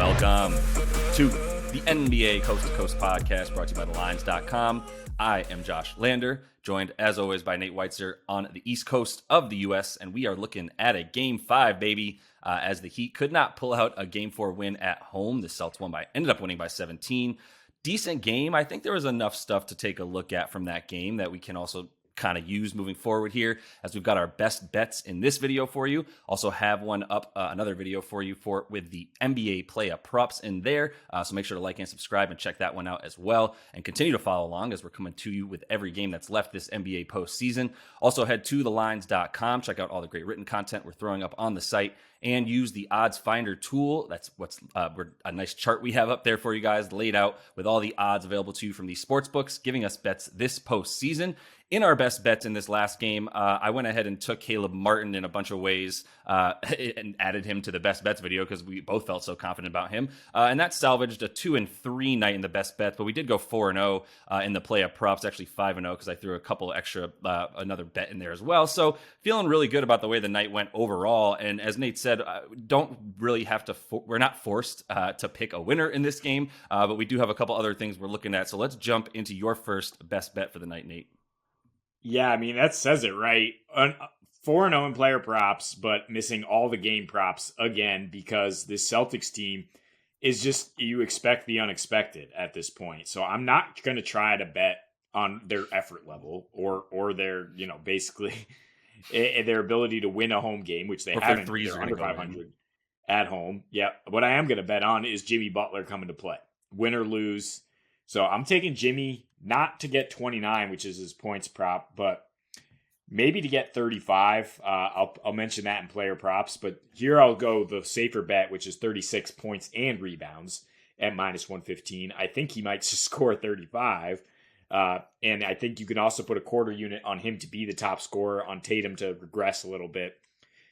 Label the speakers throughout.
Speaker 1: Welcome to the NBA Coast to Coast podcast brought to you by thelines.com. I am Josh Lander, joined as always by Nate Weitzer on the East Coast of the U.S., and we are looking at a Game 5, baby, as the Heat could not pull out a Game 4 win at home. The Celtics ended up winning by 17. Decent game. I think there was enough stuff to take a look at from that game that we can also kind of use moving forward here, as we've got our best bets in this video for you. Also have one up, another video for you with the NBA play-up props in there. So make sure to like and subscribe and check that one out as well. And continue to follow along as we're coming to you with every game that's left this NBA postseason. Also head to thelines.com. Check out all the great written content we're throwing up on the site, and use the odds finder tool. That's a nice chart we have up there for you guys, laid out with all the odds available to you from these sports books, giving us bets this postseason. In our best bets in this last game, I went ahead and took Caleb Martin in a bunch of ways and added him to the best bets video because we both felt so confident about him. And that salvaged a 2-3 night in the best bets, but we did go 4-0 in the play-up props, actually 5-0 because I threw a couple extra, another bet in there as well. So feeling really good about the way the night went overall. And as Nate said, don't really have to, we're not forced to pick a winner in this game, but we do have a couple other things we're looking at. So let's jump into your first best bet for the night, Nate.
Speaker 2: Yeah, I mean, that says it, right? 4-0 in player props, but missing all the game props again because this Celtics team is just, you expect the unexpected at this point. So I'm not going to try to bet on their effort level or their, basically their ability to win a home game, which they haven't. They're under 500 at home. Yeah. What I am going to bet on is Jimmy Butler coming to play, win or lose. So I'm taking Jimmy not to get 29, which is his points prop, but maybe to get 35. I'll mention that in player props, but here I'll go the safer bet, which is 36 points and rebounds at -115. I think he might score 35. And I think you can also put a quarter unit on him to be the top scorer, on Tatum to regress a little bit.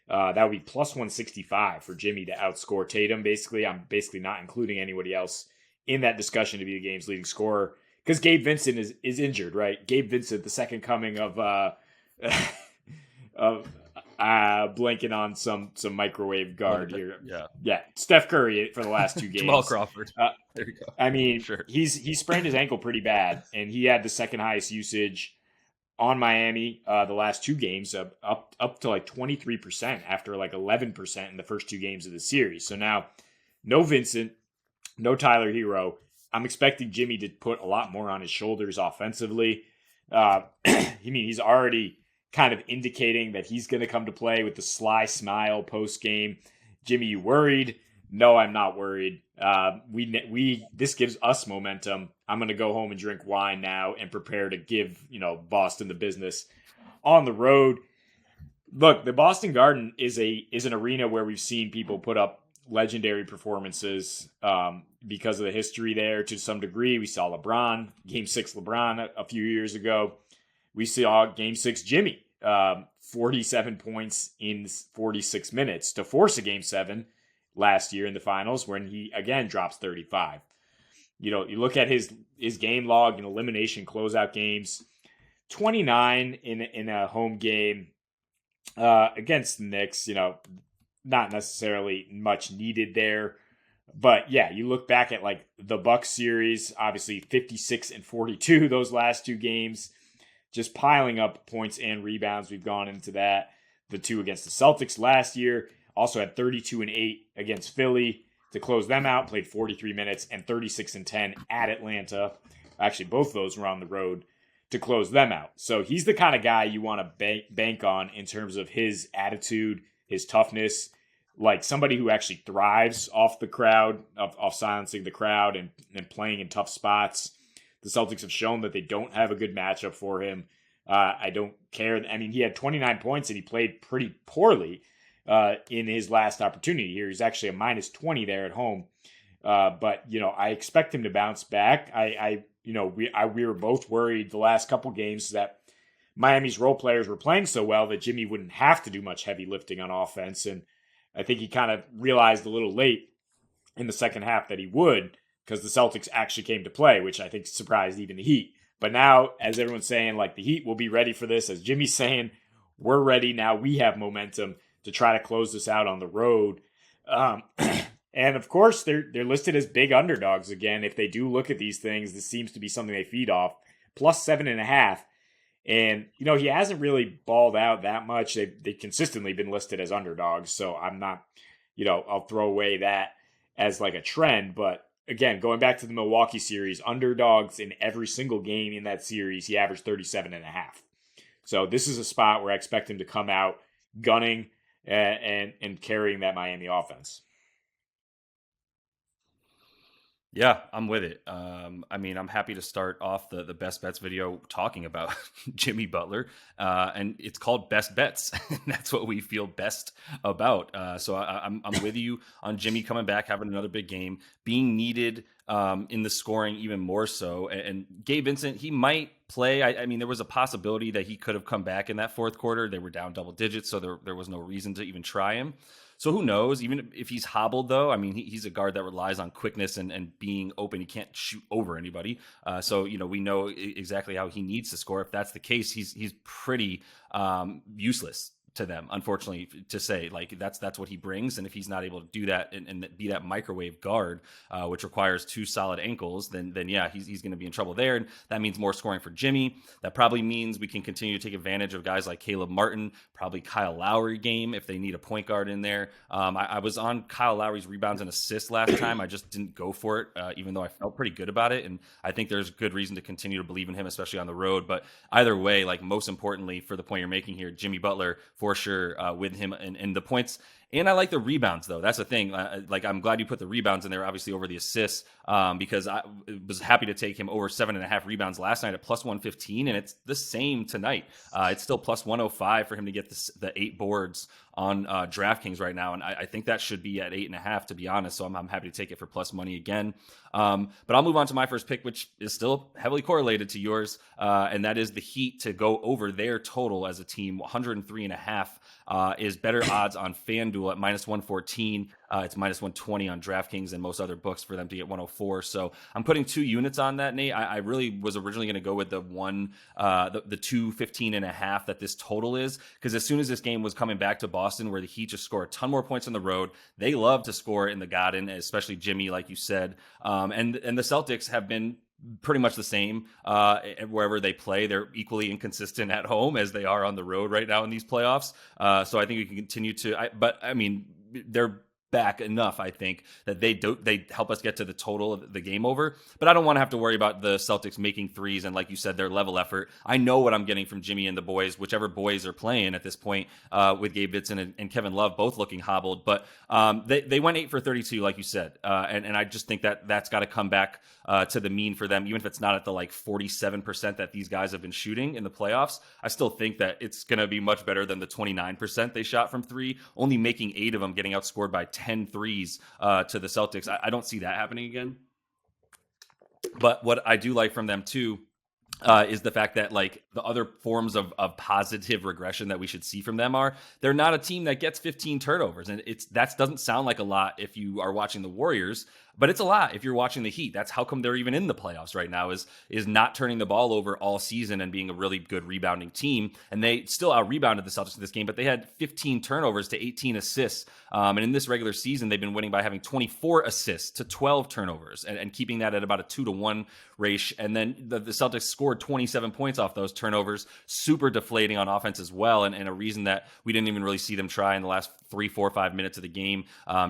Speaker 2: That would be +165 for Jimmy to outscore Tatum. Basically, I'm not including anybody else in that discussion to be the game's leading scorer, because Gabe Vincent is injured, right? Gabe Vincent, the second coming of blanking on some microwave guard here. Yeah. Steph Curry for the last two games.
Speaker 1: Jamal Crawford.
Speaker 2: There you go. I mean, sure. He sprained his ankle pretty bad, and he had the second highest usage on Miami the last two games, up to like 23% after like 11% in the first two games of the series. So now, no Vincent, no Tyler Hero. I'm expecting Jimmy to put a lot more on his shoulders offensively. He's already kind of indicating that he's going to come to play with the sly smile post game. Jimmy, you worried? No, I'm not worried. This gives us momentum. I'm going to go home and drink wine now and prepare to give Boston the business on the road. Look, the Boston Garden is an arena where we've seen people put up legendary performances because of the history there to some degree. We saw LeBron, Game 6 LeBron a few years ago. We saw Game 6 Jimmy, 47 points in 46 minutes to force a Game 7 last year in the finals when he, again, drops 35. You look at his game log in elimination closeout games, 29 in a home game against the Knicks, not necessarily much needed there. But yeah, you look back at like the Bucks series, obviously 56 and 42, those last two games, just piling up points and rebounds. We've gone into that. The two against the Celtics last year, also had 32 and 8 against Philly to close them out, played 43 minutes, and 36 and 10 at Atlanta. Actually, both of those were on the road to close them out. So he's the kind of guy you want to bank on in terms of his attitude, his toughness, like somebody who actually thrives off the crowd, off silencing the crowd and playing in tough spots. The Celtics have shown that they don't have a good matchup for him. I don't care. I mean, he had 29 points and he played pretty poorly in his last opportunity here. He's actually a -20 there at home. But I expect him to bounce back. We were both worried the last couple games that Miami's role players were playing so well that Jimmy wouldn't have to do much heavy lifting on offense. And I think he kind of realized a little late in the second half that he would, because the Celtics actually came to play, which I think surprised even the Heat. But now, as everyone's saying, like, the Heat will be ready for this. As Jimmy's saying, we're ready now. We have momentum to try to close this out on the road. And of course, they're listed as big underdogs again. If they do look at these things, this seems to be something they feed off. Plus 7.5. And he hasn't really balled out that much. They've consistently been listed as underdogs, so I'm not, I'll throw away that as like a trend. But again, going back to the Milwaukee series, underdogs in every single game in that series, he averaged 37.5. So this is a spot where I expect him to come out gunning and carrying that Miami offense.
Speaker 1: Yeah, I'm with it. I mean, I'm happy to start off the best bets video talking about Jimmy Butler, and it's called Best Bets. That's what we feel best about. So I'm with you on Jimmy coming back, having another big game, being needed in the scoring even more so. And Gabe Vincent, he might play. I mean, there was a possibility that he could have come back in that fourth quarter. They were down double digits, so there was no reason to even try him. So who knows? Even if he's hobbled, though, I mean, he's a guard that relies on quickness and being open. He can't shoot over anybody. So we know exactly how he needs to score. If that's the case, he's pretty useless to them, unfortunately, to say. Like that's what he brings, and if he's not able to do that and be that microwave guard, which requires two solid ankles, then yeah, he's going to be in trouble there, and that means more scoring for Jimmy. That probably means we can continue to take advantage of guys like Caleb Martin, probably Kyle Lowry game if they need a point guard in there. I was on Kyle Lowry's rebounds and assists last time. I just didn't go for it, even though I felt pretty good about it, and I think there's good reason to continue to believe in him, especially on the road. But either way, like most importantly for the point you're making here, Jimmy Butler for sure with him and the points. And I like the rebounds, though. That's the thing. Like, I'm glad you put the rebounds in there, obviously, over the assists, because I was happy to take him over 7.5 rebounds last night at plus 115, and it's the same tonight. It's still plus 105 for him to get the 8 boards on DraftKings right now, and I think that should be at 8.5, to be honest. So I'm happy to take it for plus money again. But I'll move on to my first pick, which is still heavily correlated to yours, and that is the Heat to go over their total as a team. 103.5 is better odds on FanDuel at minus 114. It's minus 120 on DraftKings and most other books for them to get 104. So I'm putting 2 units on that, Nate. I really was originally going to go with the 215.5 that this total is, because as soon as this game was coming back to Boston, where the Heat just score a ton more points on the road, they love to score in the Garden, especially Jimmy, like you said. And the Celtics have been pretty much the same wherever they play. They're equally inconsistent at home as they are on the road right now in these playoffs. So I think we can continue to. But I mean, they're back enough, I think, that they help us get to the total of the game over. But I don't want to have to worry about the Celtics making threes and, like you said, their level effort. I know what I'm getting from Jimmy and the boys, whichever boys are playing at this point, with Gabe Vincent and Kevin Love both looking hobbled. But they went 8 for 32, like you said, and I just think that's got to come back to the mean for them, even if it's not at the like 47% that these guys have been shooting in the playoffs. I still think that it's going to be much better than the 29% they shot from three, only making 8 of them, getting outscored by 10 threes to the Celtics. I don't see that happening again. But what I do like from them too is the fact that, like, the other forms of positive regression that we should see from them are they're not a team that gets 15 turnovers, and that doesn't sound like a lot if you are watching the Warriors, but it's a lot if you're watching the Heat. That's how come they're even in the playoffs right now, is not turning the ball over all season and being a really good rebounding team. And they still out-rebounded the Celtics in this game, but they had 15 turnovers to 18 assists. And in this regular season, they've been winning by having 24 assists to 12 turnovers and keeping that at about a 2-to-1 ratio. And then the Celtics scored 27 points off those turnovers, super deflating on offense as well, and a reason that we didn't even really see them try in the last 3, 4, 5 minutes of the game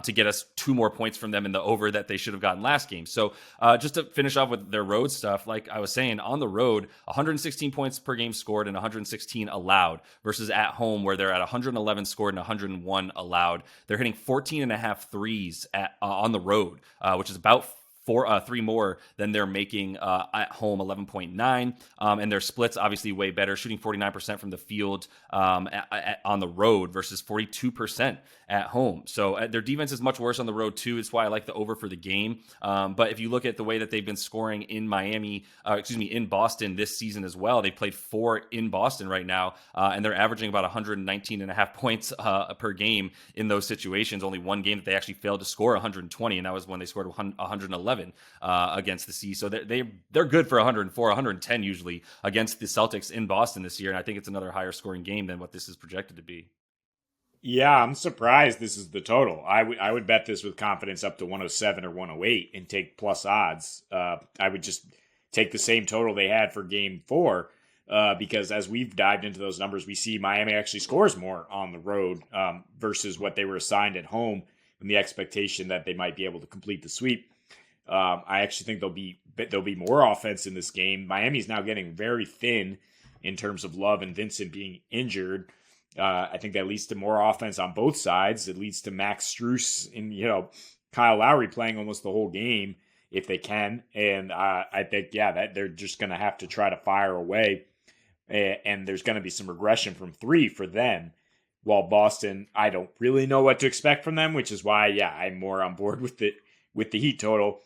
Speaker 1: to get us 2 more points from them in the over that they should have gotten last game. So just to finish off with their road stuff, like I was saying, on the road, 116 points per game scored and 116 allowed, versus at home where they're at 111 scored and 101 allowed. They're hitting 14.5 threes on the road, which is about 3 more than they're making at home, 11.9. And their splits obviously way better, shooting 49% from the field on the road versus 42% at home. So their defense is much worse on the road too. It's why I like the over for the game. But if you look at the way that they've been scoring in in Boston this season as well, they played 4 in Boston right now, and they're averaging about 119.5 points per game in those situations. Only one game that they actually failed to score 120, and that was when they scored 111 against the Sea. So they're good for 104, 110 usually against the Celtics in Boston this year, and I think it's another higher scoring game than what this is projected to be.
Speaker 2: Yeah, I'm surprised this is the total. I would bet this with confidence up to 107 or 108 and take plus odds. I would just take the same total they had for game four, because as we've dived into those numbers, we see Miami actually scores more on the road versus what they were assigned at home, and the expectation that they might be able to complete the sweep. I actually think there'll be more offense in this game. Miami's now getting very thin in terms of Love and Vincent being injured. I think that leads to more offense on both sides. It leads to Max Strus and Kyle Lowry playing almost the whole game if they can. And I think that they're just going to have to try to fire away, and there's going to be some regression from three for them. While Boston, I don't really know what to expect from them, which is why I'm more on board with the Heat total.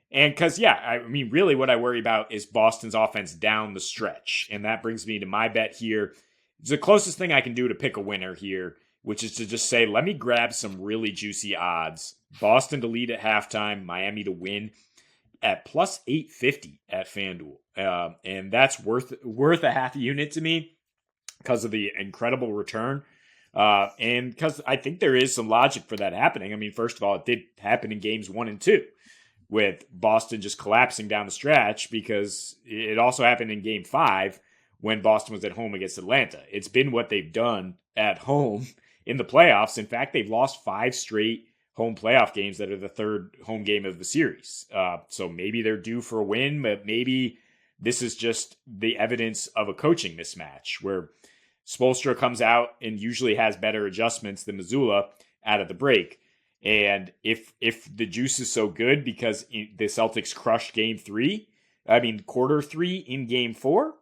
Speaker 2: And because, I mean, really what I worry about is Boston's offense down the stretch. And that brings me to my bet here. It's the closest thing I can do to pick a winner here, which is to just say, let me grab some really juicy odds. Boston to lead at halftime, Miami to win at plus 850 at FanDuel. And that's worth a half a unit to me because of the incredible return. And because I think there is some logic for that happening. I mean, first of all, it did happen in games 1 and 2. With Boston just collapsing down the stretch, because it also happened in game 5 when Boston was at home against Atlanta. It's been what they've done at home in the playoffs. In fact, they've lost 5 straight home playoff games that are the third home game of the series. So maybe they're due for a win, but maybe this is just the evidence of a coaching mismatch where Spoelstra comes out and usually has better adjustments than Mazzulla out of the break. And if the juice is so good because the Celtics crushed quarter 3 in game 4,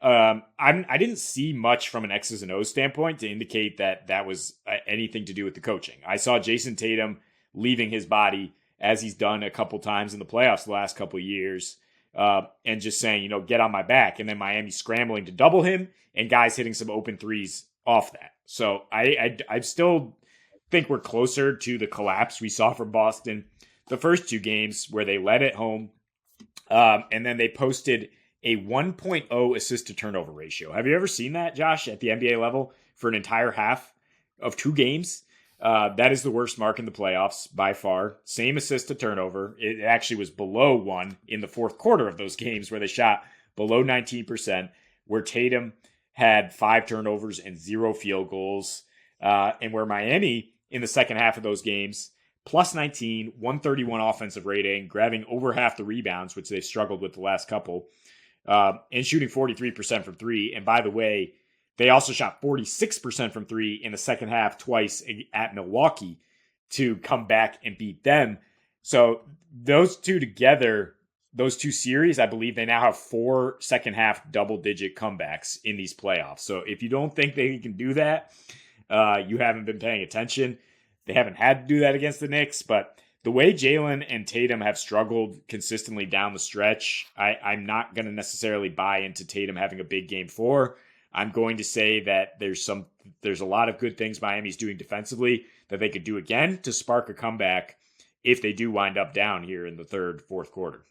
Speaker 2: I didn't see much from an X's and O's standpoint to indicate that was anything to do with the coaching. I saw Jason Tatum leaving his body as he's done a couple times in the playoffs the last couple of years, and just saying, get on my back. And then Miami scrambling to double him and guys hitting some open threes off that. So I still think we're closer to the collapse we saw from Boston the first 2 games where they led at home, and then they posted a 1.0 assist to turnover ratio. Have you ever seen that, Josh, at the NBA level for an entire half of 2 games? That is the worst mark in the playoffs by far. Same assist to turnover. It actually was below 1 in the fourth quarter of those games where they shot below 19%, where Tatum had 5 turnovers and 0 field goals, and where Miami in the second half of those games, plus 19, 131 offensive rating, grabbing over half the rebounds, which they've struggled with the last couple, and shooting 43% from 3. And by the way, they also shot 46% from 3 in the second half twice at Milwaukee to come back and beat them. So those two together, those 2 series, I believe they now have 4 second half double-digit comebacks in these playoffs. So if you don't think they can do that, you haven't been paying attention. They haven't had to do that against the Knicks, but the way Jalen and Tatum have struggled consistently down the stretch, I'm not going to necessarily buy into Tatum having a big game 4. I'm going to say that there's a lot of good things Miami's doing defensively that they could do again to spark a comeback if they do wind up down here in the third, fourth quarter.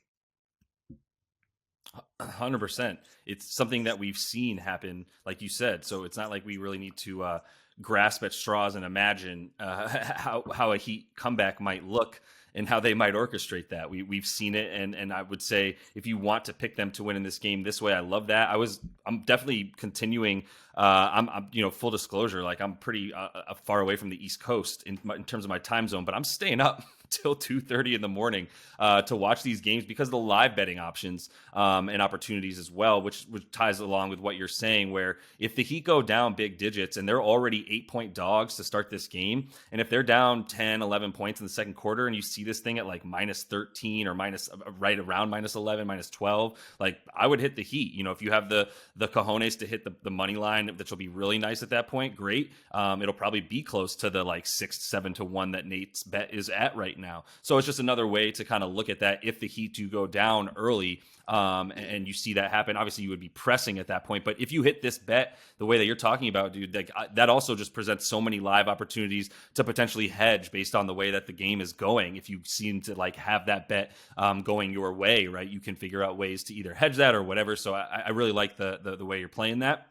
Speaker 1: 100%. It's something that we've seen happen, like you said. So it's not like we really need to grasp at straws and imagine how a Heat comeback might look and how they might orchestrate that. We've seen it, and I would say if you want to pick them to win in this game this way, I love that. I'm definitely continuing. I'm full disclosure, like I'm pretty far away from the East Coast in terms of my time zone, but I'm staying up till 2:30 in the morning to watch these games because of the live betting options and opportunities as well, which ties along with what you're saying, where if the Heat go down big digits and they're already 8-point dogs to start this game, and if they're down 10, 11 points in the second quarter and you see this thing at like minus 13 or minus right around minus 11, minus 12, like I would hit the Heat. If you have the cojones to hit the money line, that will be really nice at that point. Great. It'll probably be close to the like 6-7 to 1 that Nate's bet is at right now. So it's just another way to kind of look at that. If the Heat do go down early, and you see that happen, obviously you would be pressing at that point. But if you hit this bet the way that you're talking about, dude, like, that also just presents so many live opportunities to potentially hedge based on the way that the game is going. If you seem to like have that bet going your way, right, you can figure out ways to either hedge that or whatever. So I really like the way you're playing that.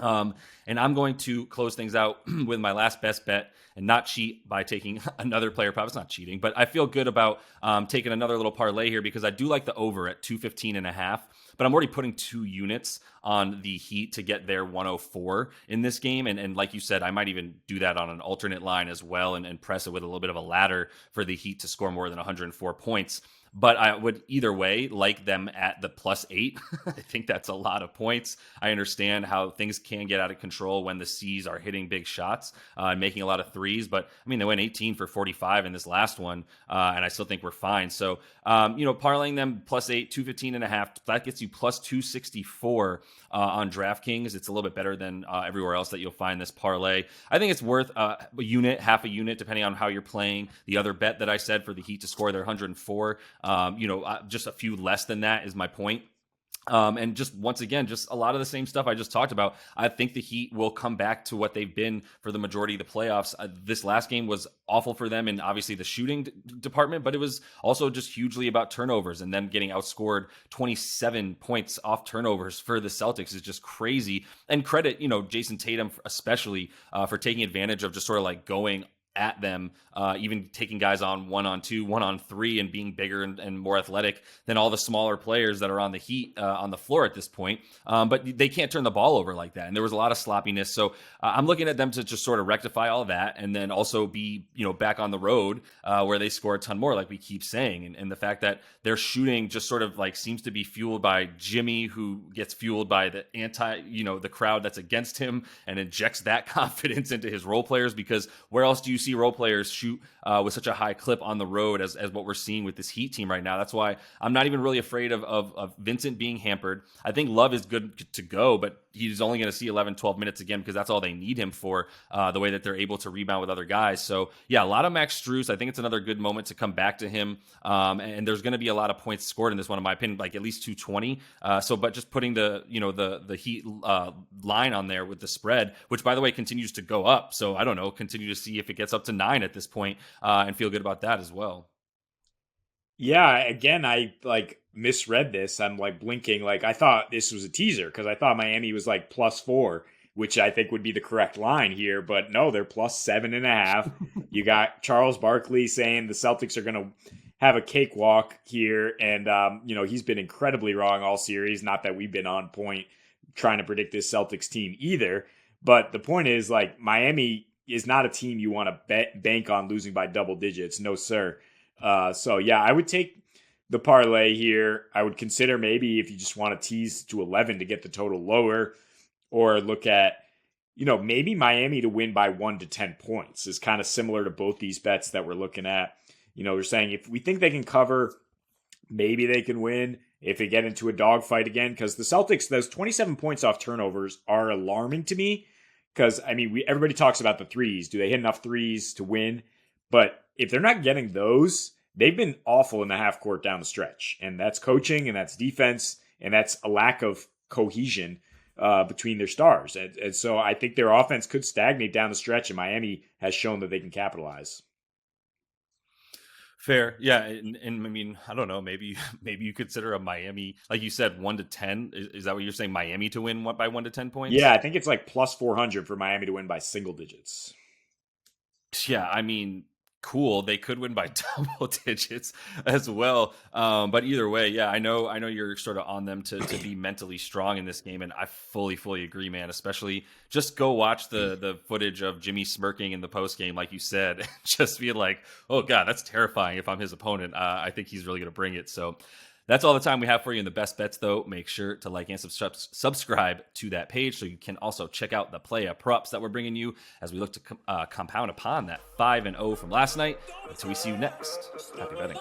Speaker 1: And I'm going to close things out with my last best bet and not cheat by taking another player prop. It's not cheating, but I feel good about taking another little parlay here because I do like the over at 215.5, but I'm already putting 2 units on the Heat to get their 104 in this game. And like you said, I might even do that on an alternate line as well and press it with a little bit of a ladder for the Heat to score more than 104 points. But I would either way like them at the +8. I think that's a lot of points. I understand how things can get out of control when the C's are hitting big shots and making a lot of threes. But I mean, they went 18 for 45 in this last one, and I still think we're fine. So, parlaying them +8, 215.5, that gets you +264 on DraftKings. It's a little bit better than everywhere else that you'll find this parlay. I think it's worth a unit, half a unit, depending on how you're playing. The other bet that I said for the Heat to score their 104. Just a few less than that is my point. And just once again, just a lot of the same stuff I just talked about. I think the Heat will come back to what they've been for the majority of the playoffs. This last game was awful for them in obviously the shooting department, but it was also just hugely about turnovers and them getting outscored 27 points off turnovers for the Celtics is just crazy. And credit, Jason Tatum especially for taking advantage of just sort of like going at them, even taking guys on 1-on-2, 1-on-3, and being bigger and more athletic than all the smaller players that are on the Heat on the floor at this point. But they can't turn the ball over like that. And there was a lot of sloppiness. So I'm looking at them to just sort of rectify all that and then also be, back on the road where they score a ton more, like we keep saying. And the fact that their shooting just sort of like seems to be fueled by Jimmy, who gets fueled by the the crowd that's against him and injects that confidence into his role players, because where else do you see role players shoot with such a high clip on the road as what we're seeing with this Heat team right now? That's why I'm not even really afraid of Vincent being hampered. I think Love is good to go, but he's only going to see 11, 12 minutes again because that's all they need him for, the way that they're able to rebound with other guys. So yeah, a lot of Max Strus. I think it's another good moment to come back to him. And there's going to be a lot of points scored in this one, in my opinion, like at least 220. But just putting the Heat line on there with the spread, which by the way continues to go up. So I don't know, continue to see if it gets up to 9 at this point, and feel good about that as well.
Speaker 2: Yeah, again, I misread this. I'm blinking. I thought this was a teaser because I thought Miami was +4, which I think would be the correct line here. But no, they're +7.5. You got Charles Barkley saying the Celtics are going to have a cakewalk here. And, he's been incredibly wrong all series. Not that we've been on point trying to predict this Celtics team either. But the point is, Miami is not a team you want to bank on losing by double digits. No, sir. So yeah, I would take the parlay here. I would consider maybe if you just want to tease to 11 to get the total lower, or look at, maybe Miami to win by 1 to 10 points is kind of similar to both these bets that we're looking at. We're saying if we think they can cover, maybe they can win if they get into a dogfight again, because the Celtics, those 27 points off turnovers are alarming to me. Because, everybody talks about the threes. Do they hit enough threes to win? But if they're not getting those, they've been awful in the half court down the stretch. And that's coaching, and that's defense, and that's a lack of cohesion between their stars. And so I think their offense could stagnate down the stretch, and Miami has shown that they can capitalize.
Speaker 1: Fair. Yeah. And I don't know, maybe you consider a Miami, like you said, 1 to 10. Is that what you're saying? Miami to win by 1 to 10 points?
Speaker 2: Yeah, I think it's +400 for Miami to win by single digits.
Speaker 1: Yeah. Cool. They could win by double digits as well. But either way, yeah, I know you're sort of on them to be mentally strong in this game. And I fully agree, man. Especially just go watch the footage of Jimmy smirking in the post game, like you said, just be like, oh God, that's terrifying if I'm his opponent. I think he's really going to bring it. So that's all the time we have for you in the best bets, though. Make sure to like and subscribe to that page so you can also check out the playa props that we're bringing you as we look to compound upon that 5-0 from last night. Until we see you next, happy betting.